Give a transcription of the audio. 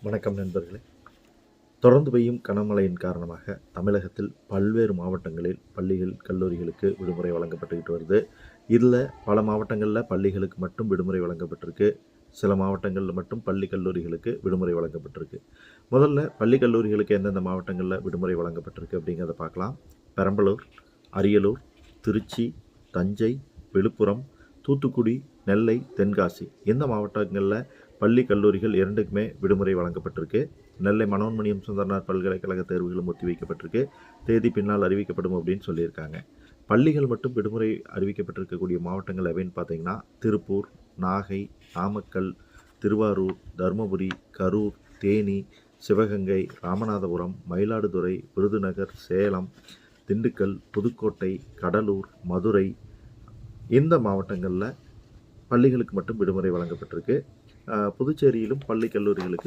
வணக்கம் நண்பர்களே. தொடர்ந்து பெய்யும் கனமழையின் காரணமாக தமிழகத்தில் பல்வேறு மாவட்டங்களில் பள்ளிகள், கல்லூரிகளுக்கு விடுமுறை வழங்கப்பட்டுக்கிட்டு வருது. இதில் பல மாவட்டங்களில் பள்ளிகளுக்கு மட்டும் விடுமுறை வழங்கப்பட்டிருக்கு. சில மாவட்டங்களில் மட்டும் பள்ளி, கல்லூரிகளுக்கு விடுமுறை வழங்கப்பட்டிருக்கு. முதல்ல பள்ளி, கல்லூரிகளுக்கு எந்தெந்த மாவட்டங்களில் விடுமுறை வழங்கப்பட்டிருக்கு அப்படிங்கிறத பார்க்கலாம். பெரம்பலூர், அரியலூர், திருச்சி, தஞ்சை, விழுப்புரம், தூத்துக்குடி, நெல்லை, தென்காசி இந்த மாவட்டங்களில் பள்ளி, கல்லூரிகள் இரண்டுக்குமே விடுமுறை வழங்கப்பட்டிருக்கு. நெல்லை மனோன்மணியம் சுந்தரனார் பல்கலைக்கழக தேர்வுகளும் ஒத்திவைக்கப்பட்டிருக்கு. தேதி பின்னால் அறிவிக்கப்படும் அப்படின்னு சொல்லியிருக்காங்க. பள்ளிகள் மட்டும் விடுமுறை அறிவிக்கப்பட்டிருக்கக்கூடிய மாவட்டங்கள் எவைன்னு பார்த்தீங்கன்னா திருப்பூர், நாகை, நாமக்கல், திருவாரூர், தருமபுரி, கரூர், தேனி, சிவகங்கை, ராமநாதபுரம், மயிலாடுதுறை, விருதுநகர், சேலம், திண்டுக்கல், புதுக்கோட்டை, கடலூர், மதுரை இந்த மாவட்டங்களில் பள்ளிகளுக்கு மட்டும் விடுமுறை வழங்கப்பட்டிருக்கு. புதுச்சேரியிலும் பள்ளி, கல்லூரிகளுக்கு